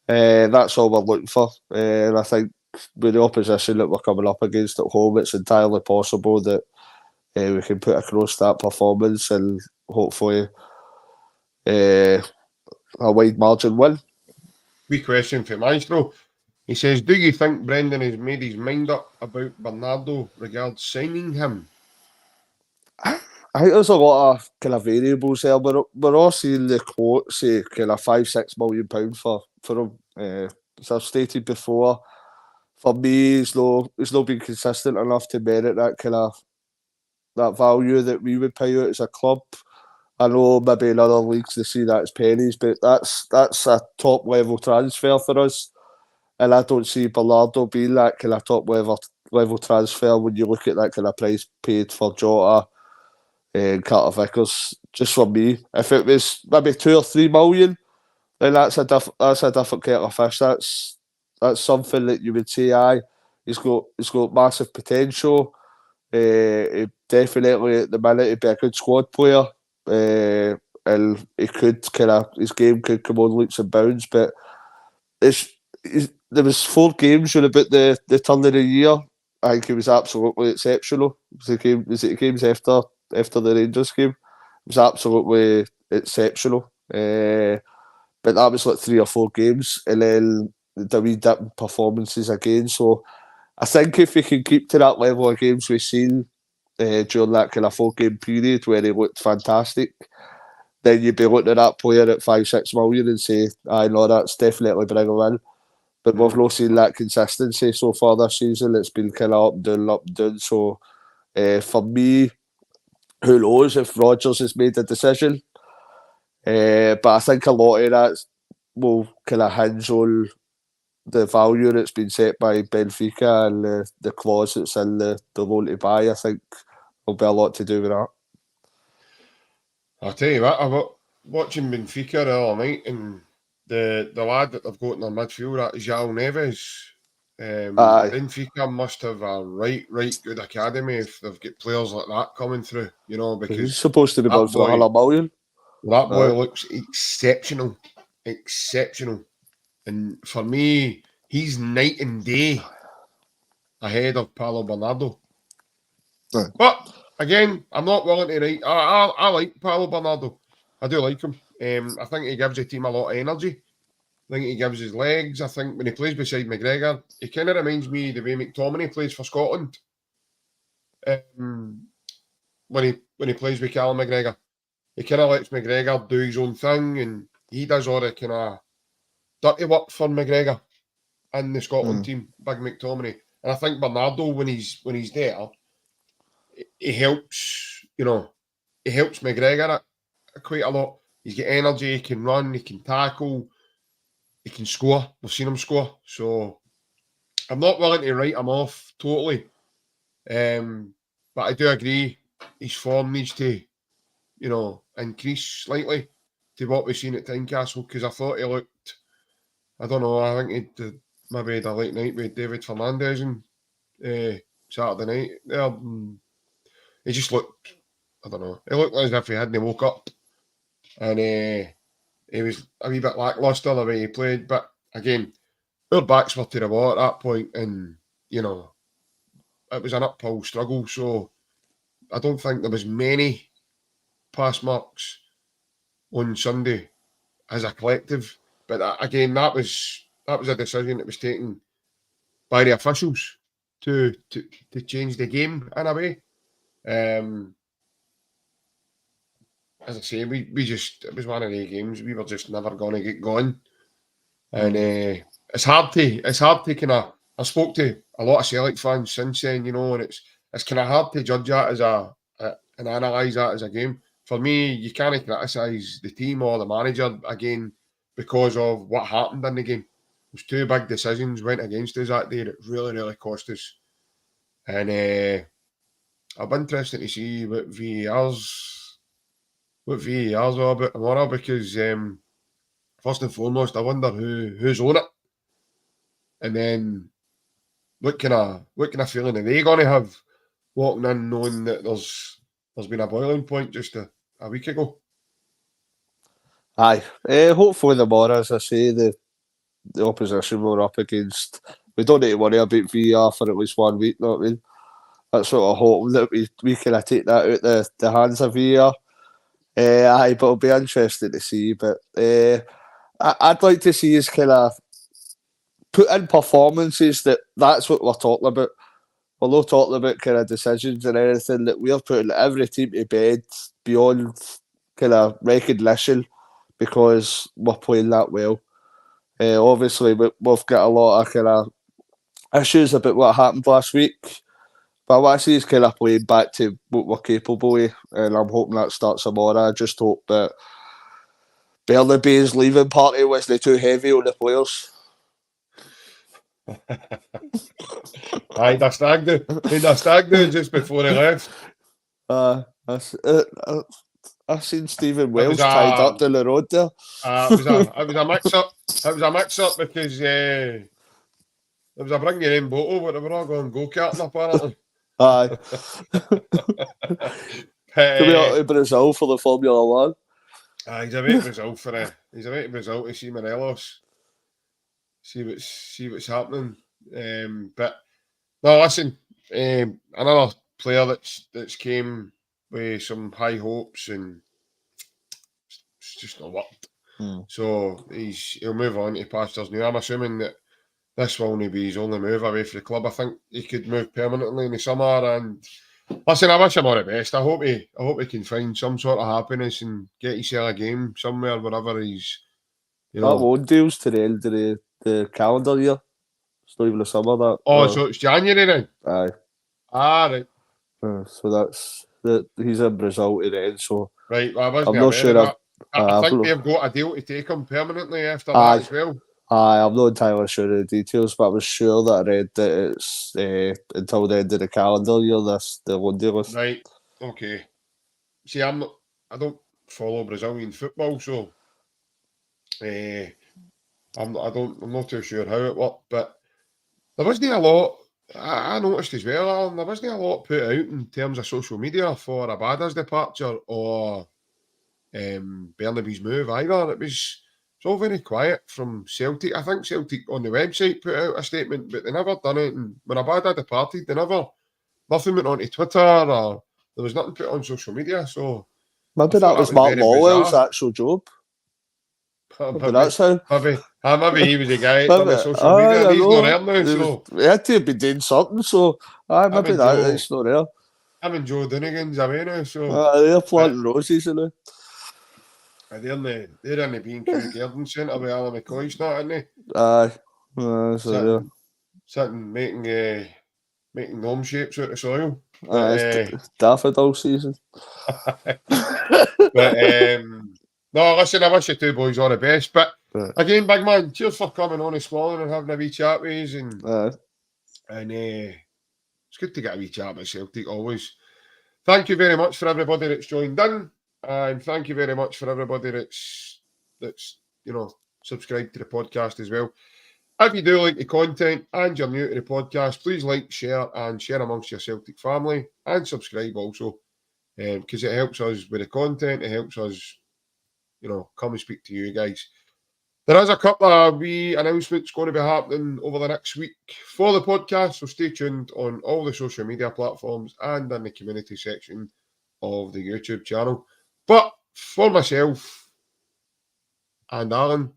That's all we're looking for. And I think with the opposition that we're coming up against at home, it's entirely possible that we can put across that performance and hopefully a wide margin win. Wee question for Maestro. He says, do you think Brendan has made his mind up about Bernardo regards signing him? I think there's a lot of kind of variables there. We're all seeing the quote say kind of £5-6 million for him. As I've stated before, for me, he's not been consistent enough to merit that kind of that value that we would pay out as a club. I know maybe in other leagues they see that as pennies, but that's a top level transfer for us. And I don't see Bernardo being that kind of top level transfer when you look at that kind of price paid for Jota and Carter Vickers. Just for me, if it was maybe 2 or 3 million, then that's a different kettle of fish. That's something that you would say, aye, he's got massive potential. He definitely at the minute he'd be a good squad player. And his game could come on leaps and bounds, but there was 4 games around about the turn of the year. I think he was absolutely exceptional. Was it games after the Rangers game? It was absolutely exceptional. But that was like 3 or 4 games, and then the wee dip in performances again. So I think if we can keep to that level of games we've seen during that kind of 4-game period where he looked fantastic, then you'd be looking at that player at 5-6 million and say, I know that's definitely bring him in. But we've not seen that consistency so far this season. It's been kind of up and down. So for me, who knows if Rodgers has made a decision. But I think a lot of that will kind of hinge on the value that's been set by Benfica and the clause that's in the loan to buy. I think there'll be a lot to do with that. I'll tell you what, I was watching Benfica the other night, and the lad that they've got in their midfield, that is João Neves. Benfica must have a right good academy if they've got players like that coming through, because he's supposed to be about 400 million. That boy looks exceptional. And for me, he's night and day ahead of Paulo Bernardo. Right. But again, I'm not willing to write. I like Paulo Bernardo. I do like him. I think he gives the team a lot of energy. I think he gives his legs. I think when he plays beside McGregor, he kind of reminds me of the way McTominay plays for Scotland. When he plays with Callum McGregor, he kind of lets McGregor do his own thing, and he does all the kind of dirty work for McGregor and the Scotland team, Big McTominay. And I think Bernardo, when he's there, he helps. He helps McGregor quite a lot. He's got energy. He can run. He can tackle. He can score. We've seen him score. So I'm not willing to write him off totally. But I do agree his form needs to, increase slightly to what we've seen at Tynecastle, because I thought he looked, I don't know, I think he did maybe the late night with David Fernandez and Saturday night there. He just looked, I don't know, he looked as if he hadn't woke up. And he was a wee bit lacklustre the way he played. But again, our backs were to the wall at that point, and, it was an uphill struggle. So I don't think there was many pass marks on Sunday as a collective. But again, that was a decision that was taken by the officials to change the game in a way. As I say, we just, it was one of the games we were just never going to get going. And it's hard to kind of, I spoke to a lot of Celtic fans since then, and it's kind of hard to judge that as and analyse that as a game. For me, you can't criticise the team or the manager again because of what happened in the game. It was 2 big decisions went against us that day that really cost us. And I'll be interested to see what VAR's what VAR's all about tomorrow, because first and foremost, I wonder who's on it, and then what kind of feeling are they going to have walking in knowing that there's been a boiling point just a week ago. Aye. Hopefully tomorrow, as I say, the opposition we're up against, we don't need to worry about VAR for at least 1 week, you know what I mean? That's what I hope, that we kind of take that out the hands of VAR. Aye, but it'll be interesting to see. But I'd like to see us kind of put in performances that's what we're talking about. We're not talking about kind of decisions and anything, that we're putting every team to bed beyond kind of recognition because we're playing that well. Obviously, we've got a lot of kind of issues about what happened last week, but I want to see us kind of playing back to what we're capable of, and I'm hoping that starts tomorrow. I just hope that Bernabe's leaving party wasn't too heavy on the players. Aye, the stag do just before he left. I seen Stephen Wells tied up down the road there. It was a mix up. It was a mix up because there was a bring your own bottle, but they were all going go-karting apparently. Aye. Coming out to Brazil for the Formula One. He's away to Brazil to see Morelos. See what's happening. But no, listen. Another player that's came with some high hopes and it's just not worked. So he'll move on to pastures new. I'm assuming that this will only be his only move away from the club. I think he could move permanently in the summer. And listen, I wish him all the best. I hope he can find some sort of happiness and get himself a game somewhere, wherever he's. That loan deal's to the end of the calendar year. It's not even the summer. So it's January then. Aye. Right. So that's he's in Brazil to the end. So right. Well, I'm not sure. I think they've got a deal to take him permanently after that as well. I'm not entirely sure of the details, but I was sure that I read that it's until the end of the calendar year. That's the one deal. Right. Okay. See, I don't follow Brazilian football, so I'm not too sure how it worked, but there wasn't a lot. I noticed as well, Alan, there wasn't a lot put out in terms of social media for Abada's departure or Bernabe's move either. It's all very quiet from Celtic. I think Celtic on the website put out a statement, but they never done it. And when Abada departed, nothing went onto Twitter or there was nothing put on social media. So maybe that was Mark Lawwell's actual job. Maybe that's how. Maybe he was a guy on the social media. He's not there now, so he had to be doing something. So maybe it's not there. Him and Joe Dunnigan's away now, so they're planting roses now. They're in the B&Q Garden Centre with Alan McCoy starting, aren't they? Aye. Sitting making gnome shapes out of soil. It's daffodil season. But no, listen, I wish you two boys all the best. But again, big man, cheers for coming on this morning and having a wee chat with us. And it's good to get a wee chat about Celtic always. Thank you very much for everybody that's joined in. And thank you very much for everybody that's subscribed to the podcast as well. If you do like the content and you're new to the podcast, please like, share amongst your Celtic family and subscribe also, because it helps us with the content. It helps us, come and speak to you guys. There is a couple of wee announcements going to be happening over the next week for the podcast, so stay tuned on all the social media platforms and in the community section of the YouTube channel. But for myself and Alan,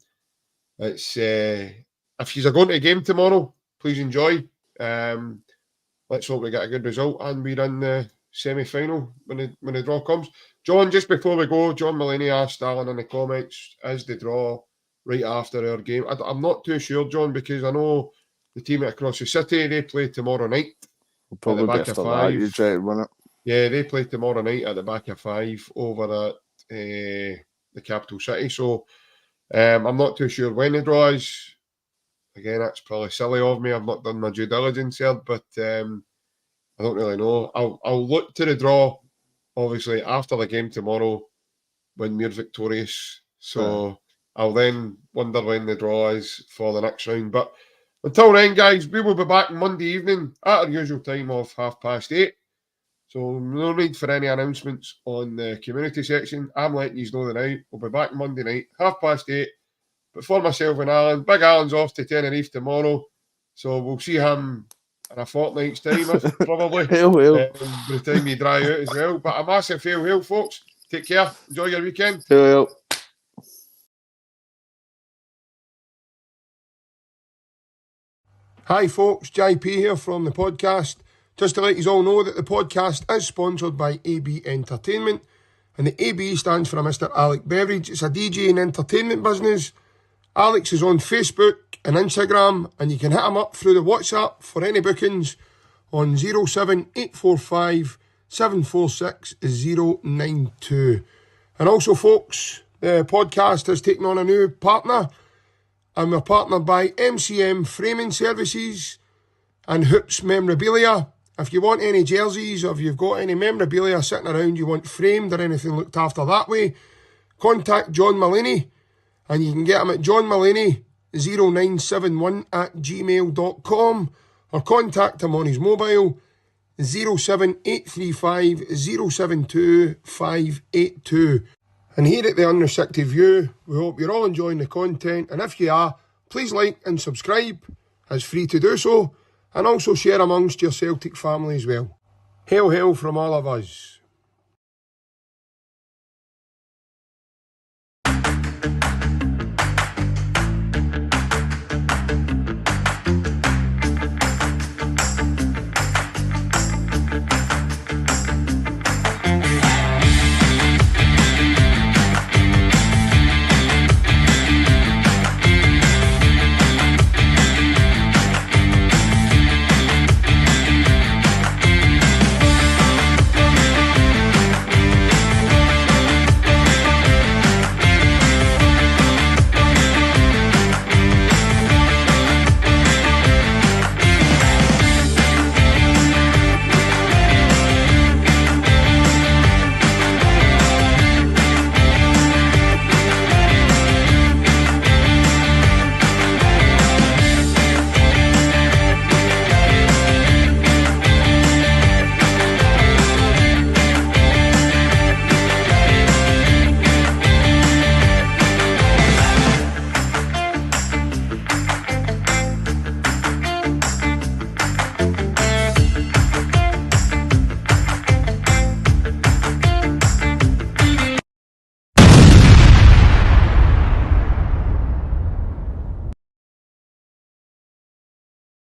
it's if you're going to a game tomorrow, please enjoy. Let's hope we get a good result and we're in the semi-final when the draw comes. John, just before we go, John Mulaney asked Alan in the comments, is the draw right after our game? I'm not too sure, John, because I know the team across the city, they play tomorrow night. Probably at the back of 5. Win it. Yeah, they play tomorrow night at the back of 5 over at the capital city. So I'm not too sure when the draw is. Again, that's probably silly of me. I've not done my due diligence here, but I don't really know. I'll look to the draw, obviously, after the game tomorrow when we're victorious. So I'll then wonder when the draw is for the next round. But until then, guys, we will be back Monday evening at our usual time of 8:30. So no need for any announcements on the community section. I'm letting you know now. We'll be back Monday night, 8:30. But for myself and Alan, Big Alan's off to Tenerife tomorrow. So we'll see him in a fortnight's time, probably. By the time you dry out as well. But a massive hail, folks. Take care. Enjoy your weekend. Hi folks, JP here from the podcast. Just to let you all know that the podcast is sponsored by AB Entertainment, and the AB stands for Mr. Alec Beveridge. It's a DJ and entertainment business. Alex is on Facebook and Instagram, and you can hit him up through the WhatsApp for any bookings on 07845 746 092. And also folks, the podcast has taken on a new partner, and we're partnered by MCM Framing Services and Hoops Memorabilia. If you want any jerseys, or if you've got any memorabilia sitting around you want framed or anything looked after that way, contact John Mullaney, and you can get him at johnmullaney0971@gmail.com, or contact him on his mobile 07835 072 582. And here at the Unrestricted View, we hope you're all enjoying the content, and if you are, please like and subscribe. It's free to do so, and also share amongst your Celtic family as well. Hail from all of us.